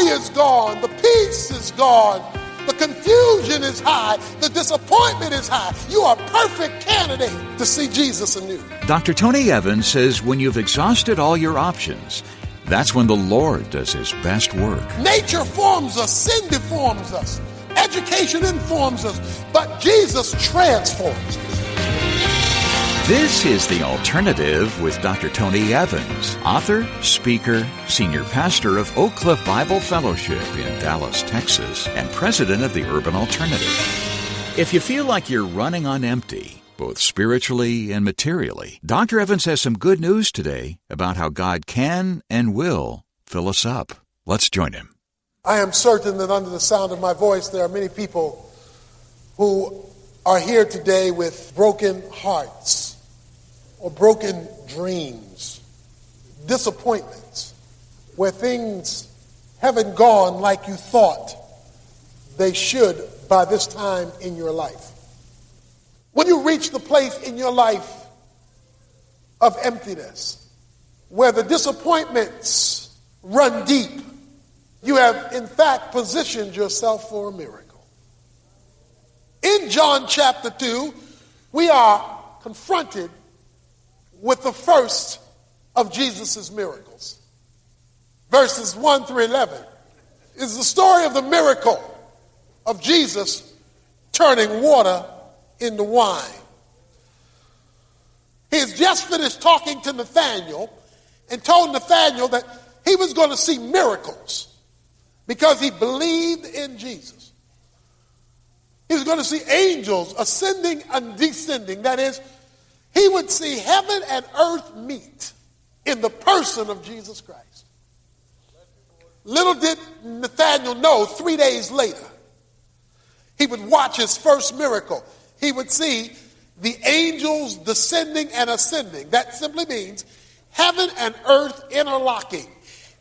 is gone. The peace is gone. The confusion is high. The disappointment is high. You are a perfect candidate to see Jesus anew. Dr. Tony Evans says when you've exhausted all your options, that's when the Lord does his best work. Nature forms us. Sin deforms us. Education informs us. But Jesus transforms us. This is The Alternative with Dr. Tony Evans, author, speaker, senior pastor of Oak Cliff Bible Fellowship in Dallas, Texas, and president of the Urban Alternative. If you feel like you're running on empty, both spiritually and materially, Dr. Evans has some good news today about how God can and will fill us up. Let's join him. I am certain that under the sound of my voice, there are many people who are here today with broken hearts or broken dreams, disappointments, where things haven't gone like you thought they should by this time in your life. When you reach the place in your life of emptiness, where the disappointments run deep, you have in fact positioned yourself for a miracle. In John chapter 2, we are confronted with the first of Jesus' miracles. Verses 1 through 11 is the story of the miracle of Jesus turning water into wine. He has just finished talking to Nathanael and told Nathanael that he was going to see miracles because he believed in Jesus. He was going to see angels ascending and descending. That is, he would see heaven and earth meet in the person of Jesus Christ. Little did Nathanael know, 3 days later, he would watch his first miracle. He would see the angels descending and ascending. That simply means heaven and earth interlocking,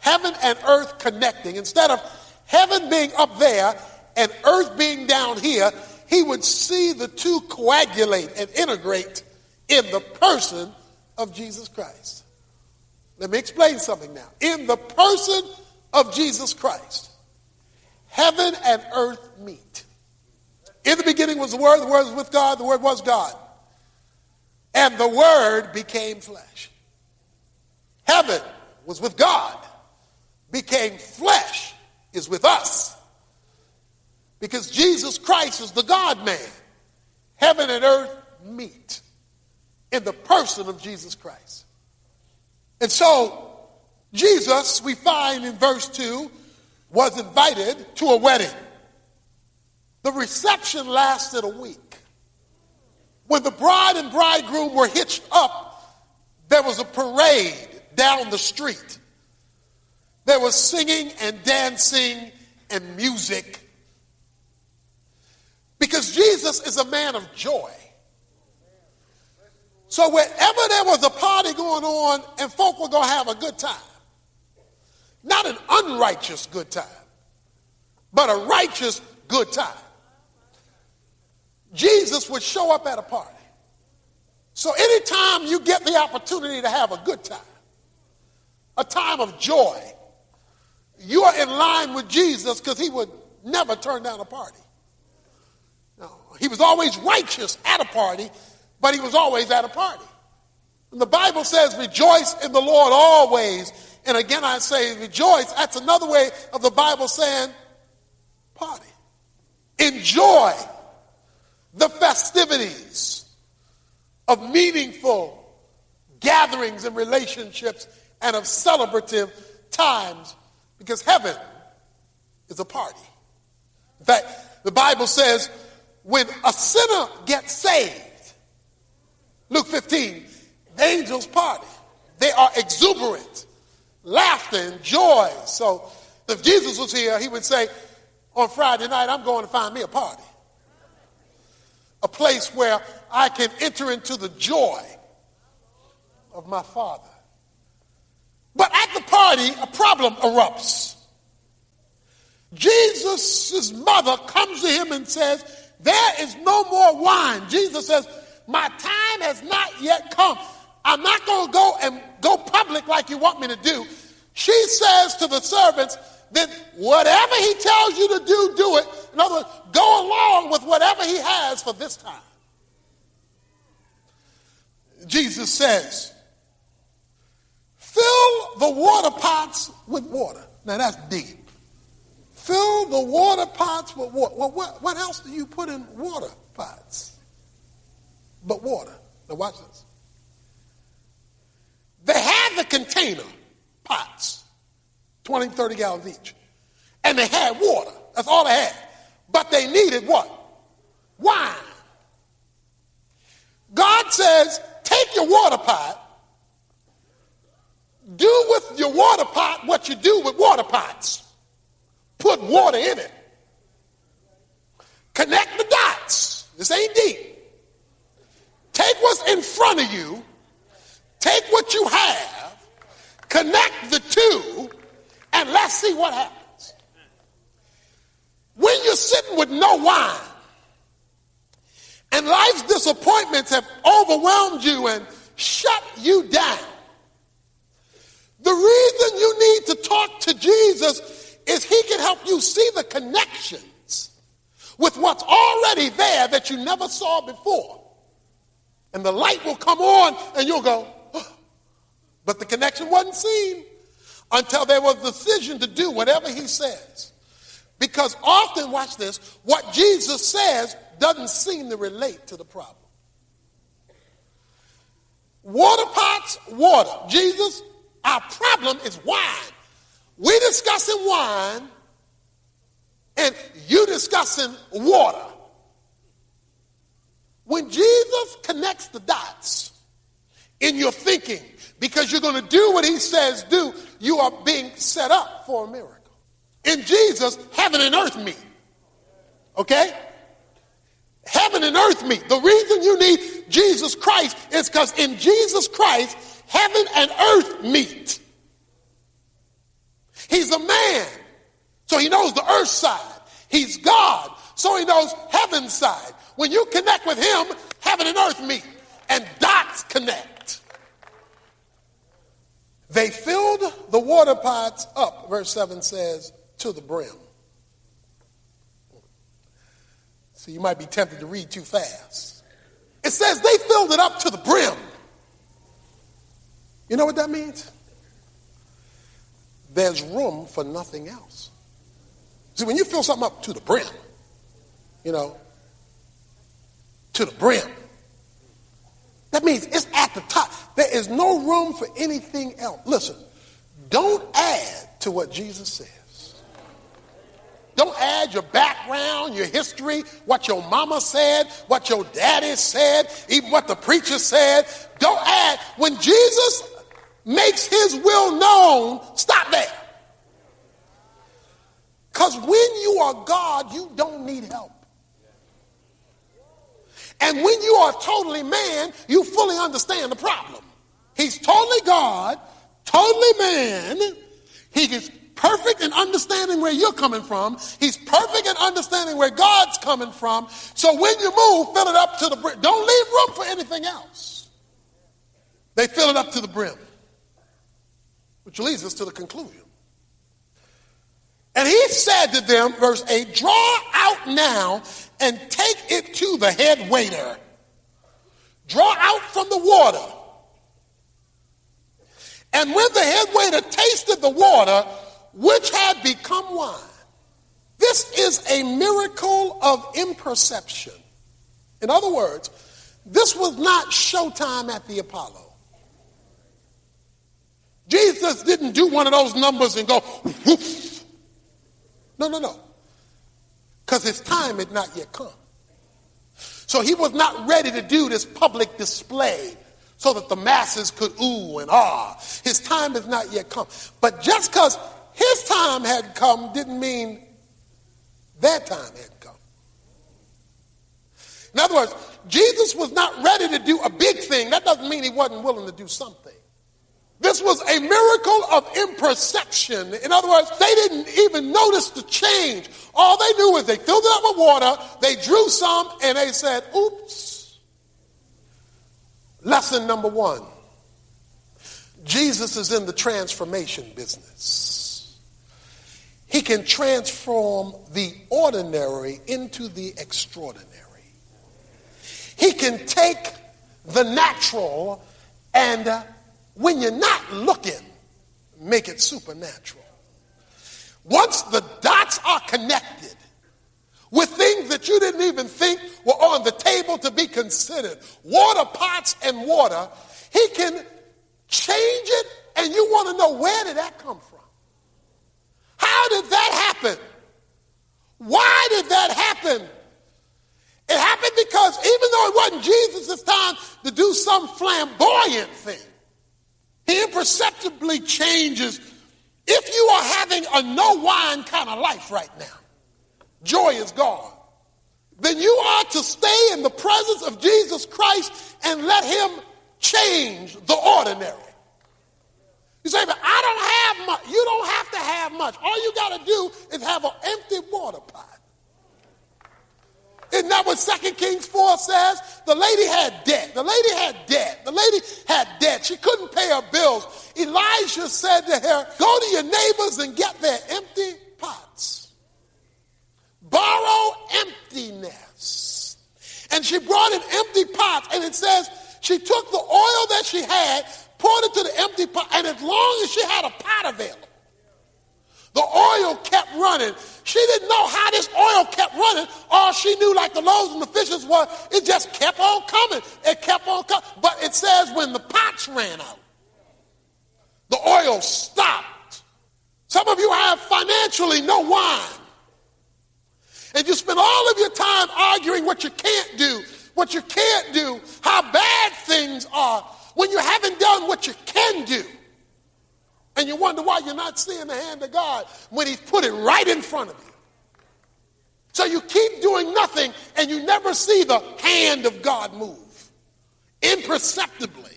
heaven and earth connecting. Instead of heaven being up there and earth being down here, he would see the two coagulate and integrate in the person of Jesus Christ. Let me explain something now. In the person of Jesus Christ, heaven and earth meet. In the beginning was the Word was with God, the Word was God. And the Word became flesh. Heaven was with God, became flesh, is with us. Because Jesus Christ is the God-man. Heaven and earth meet in the person of Jesus Christ. And so, Jesus, we find in verse 2, was invited to a wedding. The reception lasted a week. When the bride and bridegroom were hitched up, there was a parade down the street. There was singing and dancing and music. Because Jesus is a man of joy. So wherever there was a party going on and folk were going to have a good time, not an unrighteous good time, but a righteous good time, Jesus would show up at a party. So anytime you get the opportunity to have a good time, a time of joy, you are in line with Jesus because he would never turn down a party. No, he was always righteous at a party, but he was always at a party. And the Bible says, rejoice in the Lord always. And again, I say rejoice. That's another way of the Bible saying party. Enjoy the festivities of meaningful gatherings and relationships and of celebrative times, because heaven is a party. In fact, the Bible says when a sinner gets saved, Luke 15, the angels party. They are exuberant, laughter and joy. So if Jesus was here, he would say, on Friday night, I'm going to find me a party. A place where I can enter into the joy of my Father. But at the party, a problem erupts. Jesus' mother comes to him and says, there is no more wine. Jesus says, my time has not yet come. I'm not going to go public like you want me to do. She says to the servants, then whatever he tells you to do, do it. In other words, go along with whatever he has for this time. Jesus says, fill the water pots with water. Now that's deep. Fill the water pots with water. Well, what else do you put in water pots but water? Now watch this. They had the container pots, 20, 30 gallons each. And they had water. That's all they had. But they needed what? Wine. God says, take your water pot, do with your water pot what you do with water pots. Put water in it. Connect the dots. This ain't deep. Take what's in front of you. Take what you have. Connect the two. And let's see what happens. When you're sitting with no wine and life's disappointments have overwhelmed you and shut you down, the reason you need to talk to Jesus is he can help you see the connections with what's already there that you never saw before. And the light will come on and you'll go, oh. But the connection wasn't seen until there was a decision to do whatever he says. Because often, watch this, what Jesus says doesn't seem to relate to the problem. Water pots, water. Jesus, our problem is wine. We're discussing wine and you discussing water. When Jesus connects the dots in your thinking, because you're going to do what he says do, you are being set up for a miracle. In Jesus, heaven and earth meet. Okay? Heaven and earth meet. The reason you need Jesus Christ is because in Jesus Christ, heaven and earth meet. He's a man, so he knows the earth side. He's God, so he knows heaven's side. When you connect with him, heaven and earth meet, and dots connect. They filled the water pots up, verse 7 says, to the brim. So you might be tempted to read too fast. It says they filled it up to the brim. You know what that means? There's room for nothing else. See, when you fill something up to the brim, to the brim, that means it's at the top. There is no room for anything else. Listen, don't add to what Jesus says. Don't add your background, your history, what your mama said, what your daddy said, even what the preacher said. Don't add. When Jesus makes his will known, stop there. Because when you are God, you don't need help. And when you are totally man, you fully understand the problem. He's totally God, totally man. He is perfect in understanding where you're coming from. He's perfect in understanding where God's coming from. So when you move, fill it up to the brim. Don't leave room for anything else. They fill it up to the brim. Which leads us to the conclusion. And he said to them, verse 8, draw out now and take it to the head waiter. Draw out from the water. And when the head waiter tasted the water, which had become wine. This is a miracle of imperception. In other words, this was not showtime at the Apollo. Jesus didn't do one of those numbers and go, whoosh. No. Because his time had not yet come. So he was not ready to do this public display so that the masses could ooh and ah. His time has not yet come. But just because his time had come didn't mean their time had come. In other words, Jesus was not ready to do a big thing. That doesn't mean he wasn't willing to do something. This was a miracle of imperception. In other words, they didn't even notice the change. All they knew is they filled it up with water, they drew some, and they said, oops. Lesson number 1. Jesus is in the transformation business. can transform the ordinary into the extraordinary. He can take the natural and when you're not looking, make it supernatural. Once the dots are connected with things that you didn't even think were on the table to be considered, water pots and water, he can change it, and you want to know, where did that come from? How did that happen? Why did that happen? It happened because even though it wasn't Jesus' time to do some flamboyant thing, he imperceptibly changes. If you are having a no wine kind of life right now, joy is gone, then you are to stay in the presence of Jesus Christ and let him change the ordinary. You say, but I don't have much. You don't have to have much. All you got to do is have an empty water pot. Isn't that what 2 Kings 4 says? The lady had debt. The lady had debt. The lady had debt. She couldn't pay her bills. Elijah said to her, go to your neighbors and get their empty pots. Borrow emptiness. And she brought in empty pots. And it says she took the oil that she had, poured it to the empty pot. And as long as she had a pot available, the oil kept running. She didn't know how this oil kept running. All she knew, like the loaves and the fishes, was it just kept on coming. It kept on coming. But it says when the pots ran out, the oil stopped. Some of you have financially no wine. And you spend all of your time arguing what you can't do, how bad things are, when you haven't done what you can do. And you wonder why you're not seeing the hand of God when he's put it right in front of you. So you keep doing nothing and you never see the hand of God move. Imperceptibly.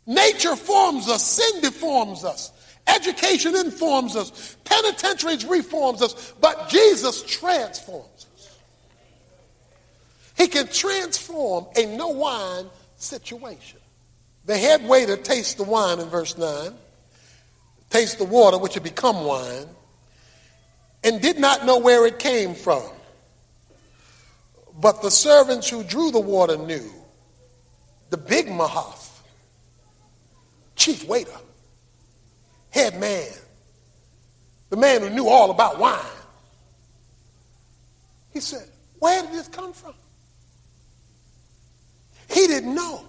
Nature forms us, sin deforms us, education informs us, penitentiaries reforms us, but Jesus transforms us. He can transform a no wine situation. The head waiter tastes the wine in verse 9. Taste the water, which had become wine, and did not know where it came from. But the servants who drew the water knew. The big Mahath, chief waiter, head man, the man who knew all about wine, he said, where did this come from? He didn't know.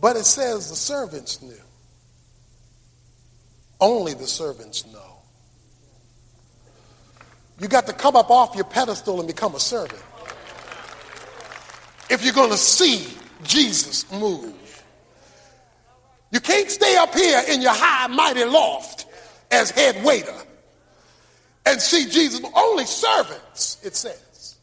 But it says the servants knew. Only the servants know. You got to come up off your pedestal and become a servant if you're going to see Jesus move. You can't stay up here in your high, mighty loft as head waiter and see Jesus. Only servants, it says,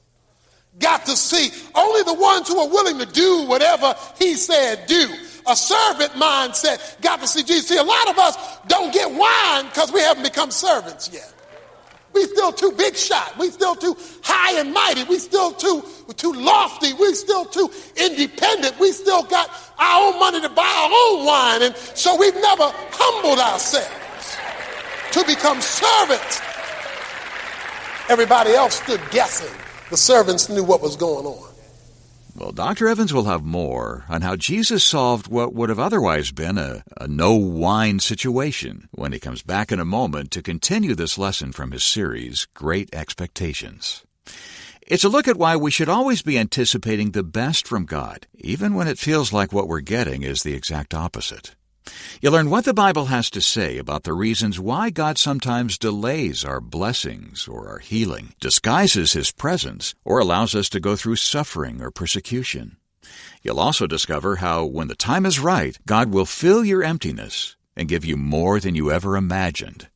got to see. Only the ones who are willing to do whatever he said do. A servant mindset got to see Jesus. See, a lot of us don't get wine because we haven't become servants yet. We still too big shot. We still too high and mighty. We still too lofty. We still too independent. We still got our own money to buy our own wine. And so we've never humbled ourselves to become servants. Everybody else stood guessing. The servants knew what was going on. Well, Dr. Evans will have more on how Jesus solved what would have otherwise been a no-wine situation when he comes back in a moment to continue this lesson from his series, Great Expectations. It's a look at why we should always be anticipating the best from God, even when it feels like what we're getting is the exact opposite. You'll learn what the Bible has to say about the reasons why God sometimes delays our blessings or our healing, disguises his presence, or allows us to go through suffering or persecution. You'll also discover how, when the time is right, God will fill your emptiness and give you more than you ever imagined.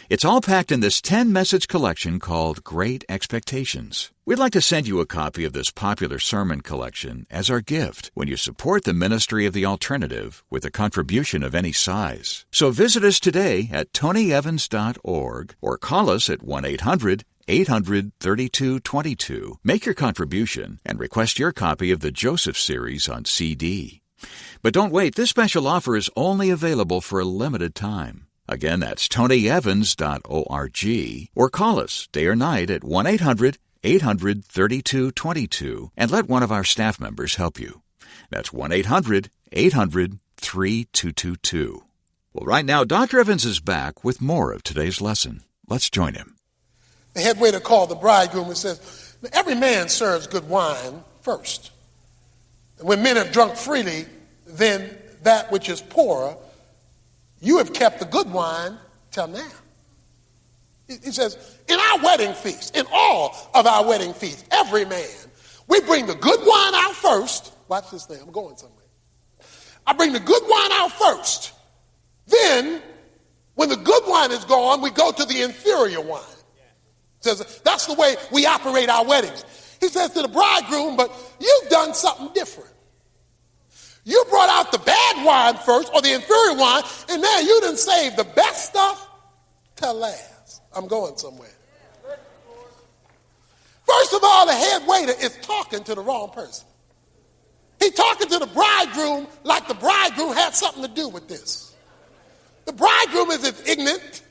It's all packed in this 10-message collection called Great Expectations. We'd like to send you a copy of this popular sermon collection as our gift when you support the ministry of The Alternative with a contribution of any size. So visit us today at tonyevans.org or call us at 1-800-800-3222. Make your contribution and request your copy of the Joseph series on CD. But don't wait, this special offer is only available for a limited time. Again, that's tonyevans.org, or call us day or night at 1-800-800-3222 and let one of our staff members help you. That's 1-800-800-3222. Well, right now, Dr. Evans is back with more of today's lesson. Let's join him. The head waiter called the bridegroom and says, every man serves good wine first. And when men have drunk freely, then that which is poorer, you have kept the good wine till now. He says, in our wedding feast, in all of our wedding feasts, every man, we bring the good wine out first. Watch this thing, I'm going somewhere. I bring the good wine out first. Then, when the good wine is gone, we go to the inferior wine. He says, that's the way we operate our weddings. He says to the bridegroom, but you've done something different. You brought out the bad wine first, or the inferior wine, and now you done saved the best stuff till last. I'm going somewhere. First of all, the head waiter is talking to the wrong person. He's talking to the bridegroom like the bridegroom had something to do with this. The bridegroom is as ignorant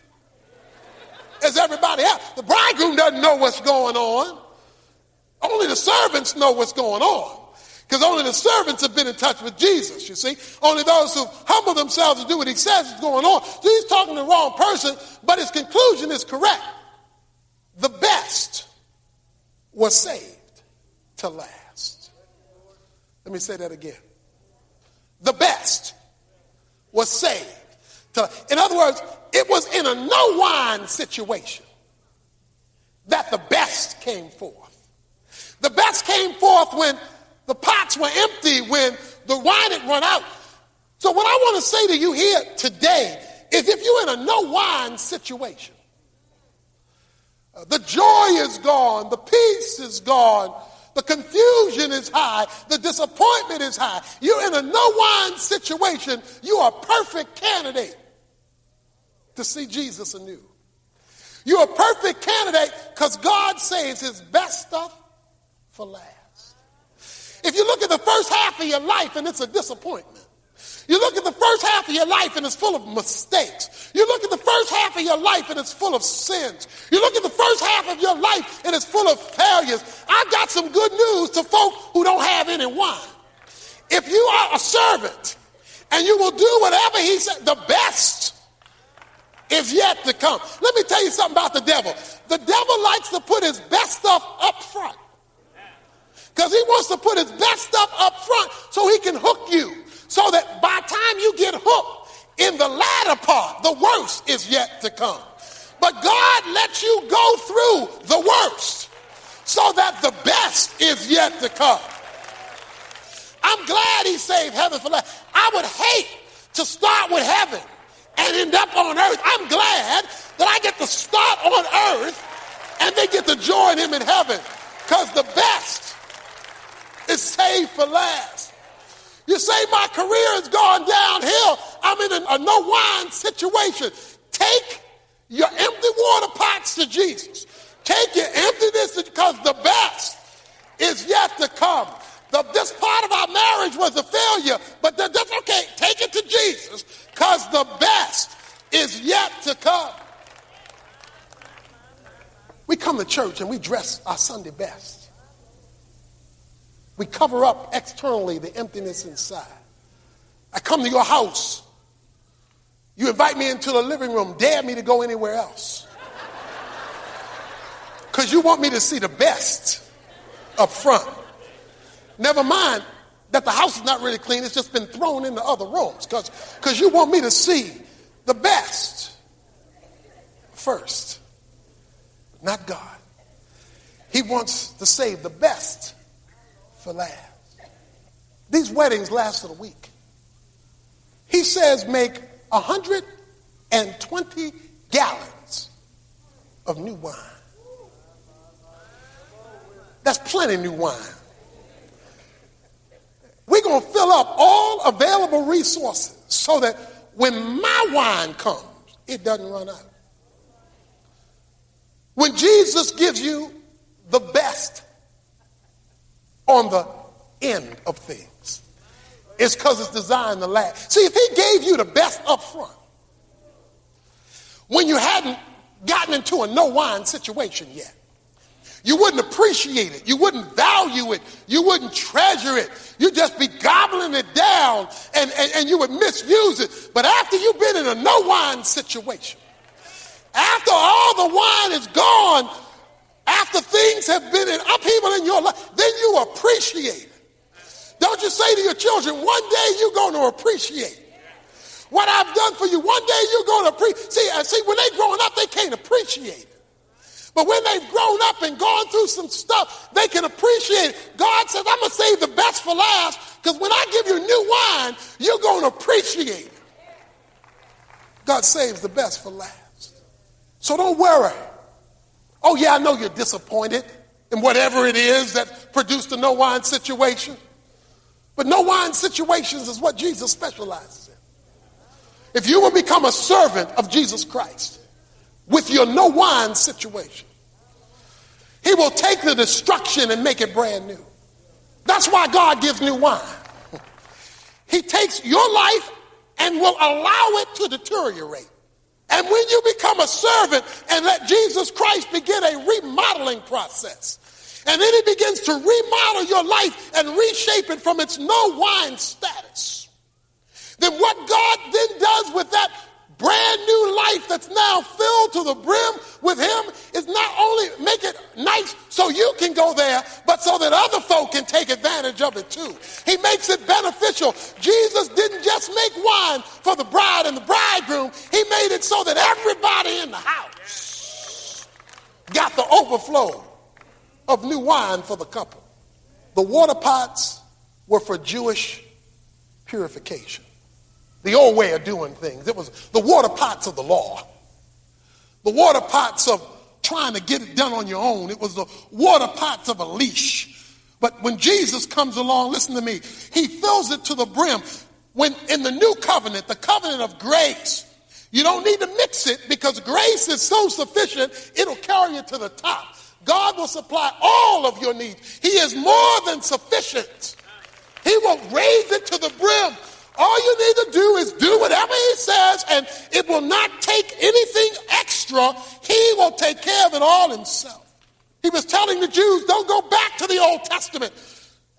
as everybody else. The bridegroom doesn't know what's going on. Only the servants know what's going on. Because only the servants have been in touch with Jesus, you see. Only those who humble themselves to do what he says is going on. So he's talking to the wrong person, but his conclusion is correct. The best was saved to last. Let me say that again. The best was saved to, in other words, it was in a no wine situation that the best came forth. The best came forth when the pots were empty, when the wine had run out. So what I want to say to you here today is if you're in a no wine situation, the joy is gone, the peace is gone, the confusion is high, the disappointment is high. You're in a no wine situation, you are a perfect candidate to see Jesus anew. You're a perfect candidate because God saves his best stuff for last. If you look at the first half of your life and it's a disappointment. You look at the first half of your life and it's full of mistakes. You look at the first half of your life and it's full of sins. You look at the first half of your life and it's full of failures. I've got some good news to folk who don't have any wine. If you are a servant and you will do whatever he said, the best is yet to come. Let me tell you something about the devil. The devil likes to put his best stuff up front. Because he wants to put his best stuff up front so he can hook you. So that by the time you get hooked, in the latter part, the worst is yet to come. But God lets you go through the worst so that the best is yet to come. I'm glad he saved heaven for last. I would hate to start with heaven and end up on earth. I'm glad that I get to start on earth and then get to join him in heaven. Because the best is saved for last. You say my career has gone downhill. I'm in a no wine situation. Take your empty water pots to Jesus. Take your emptiness because the best is yet to come. This part of our marriage was a failure, but that's okay. Take it to Jesus because the best is yet to come. We come to church and we dress our Sunday best. We cover up externally the emptiness inside. I come to your house. You invite me into the living room, dare me to go anywhere else. Because you want me to see the best up front. Never mind that the house is not really clean. It's just been thrown into other rooms. Because you want me to see the best first. Not God. He wants to save the best for last. These weddings lasted a week. He says make 120 gallons of new wine. That's plenty new wine. We're going to fill up all available resources so that when my wine comes, it doesn't run out. When Jesus gives you the best on the end of things, it's because it's designed to last. See, if he gave you the best up front, when you hadn't gotten into a no wine situation yet. You wouldn't appreciate it. You wouldn't value it. You wouldn't treasure it. You'd just be gobbling it down and you would misuse it. But after you've been in a no wine situation, after all the wine is gone, after things have been in upheaval in your life, then you appreciate it. Don't you say to your children, one day you're going to appreciate what I've done for you. One day you're going to appreciate. See, when they're growing up, they can't appreciate it. But when they've grown up and gone through some stuff, they can appreciate it. God says, I'm going to save the best for last, because when I give you new wine, you're going to appreciate it. God saves the best for last. So don't worry. Oh, yeah, I know you're disappointed in whatever it is that produced a no wine situation. But no wine situations is what Jesus specializes in. If you will become a servant of Jesus Christ with your no wine situation, he will take the destruction and make it brand new. That's why God gives new wine. He takes your life and will allow it to deteriorate. And when you become a servant and let Jesus Christ begin a remodeling process, and then he begins to remodel your life and reshape it from its no wine status, then what God then does with that brand new life that's now filled to the brim with him is not only make it nice so you can go there, but so that other folk can take advantage of it too. He makes it beneficial. Jesus didn't just make wine for the bride and the bridegroom. He made it so that everybody in the house got the overflow of new wine for the couple. The water pots were for Jewish purification. The old way of doing things. It was the water pots of the law. The water pots of trying to get it done on your own. It was the water pots of a leash. But when Jesus comes along, listen to me, he fills it to the brim. When in the new covenant, the covenant of grace, you don't need to mix it because grace is so sufficient, it'll carry you to the top. God will supply all of your needs. He is more than sufficient. He will raise it to the brim. All you need to do is do whatever he says, and it will not take anything extra. He will take care of it all himself. He was telling the Jews, don't go back to the Old Testament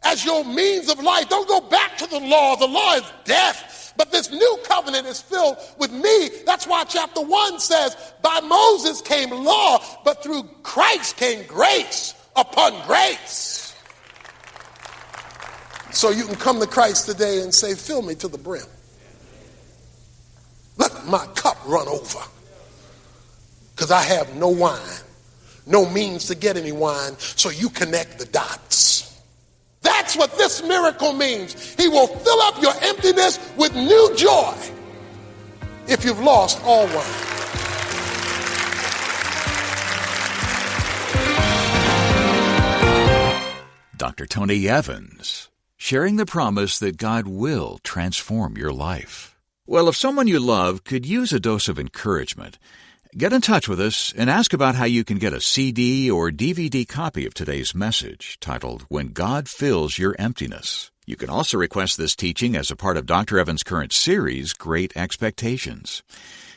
as your means of life. Don't go back to the law. The law is death. But this new covenant is filled with me. That's why chapter 1 says, by Moses came law, but through Christ came grace upon grace. So you can come to Christ today and say, fill me to the brim. Let my cup run over. Because I have no wine, no means to get any wine, so you connect the dots. That's what this miracle means. He will fill up your emptiness with new joy if you've lost all wine. Dr. Tony Evans, sharing the promise that God will transform your life. Well, if someone you love could use a dose of encouragement, get in touch with us and ask about how you can get a CD or DVD copy of today's message titled, When God Fills Your Emptiness. You can also request this teaching as a part of Dr. Evans' current series, Great Expectations.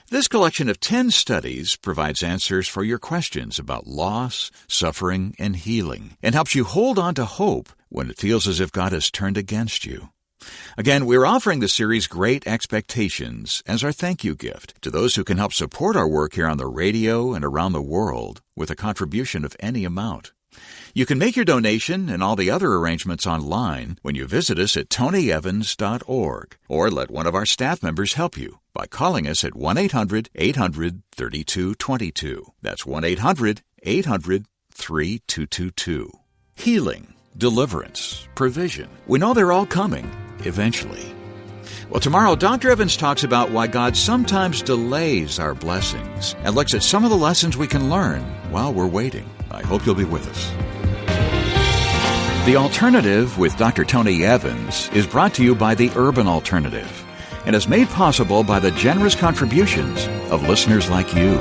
This collection of 10 studies provides answers for your questions about loss, suffering, and healing, and helps you hold on to hope when it feels as if God has turned against you. Again, we're offering the series Great Expectations as our thank you gift to those who can help support our work here on the radio and around the world with a contribution of any amount. You can make your donation and all the other arrangements online when you visit us at tonyevans.org, or let one of our staff members help you by calling us at 1-800-800-3222. That's 1-800-800-3222. Healing, deliverance, provision. We know they're all coming eventually. Well, tomorrow, Dr. Evans talks about why God sometimes delays our blessings and looks at some of the lessons we can learn while we're waiting. I hope you'll be with us. The Alternative with Dr. Tony Evans is brought to you by the Urban Alternative and is made possible by the generous contributions of listeners like you.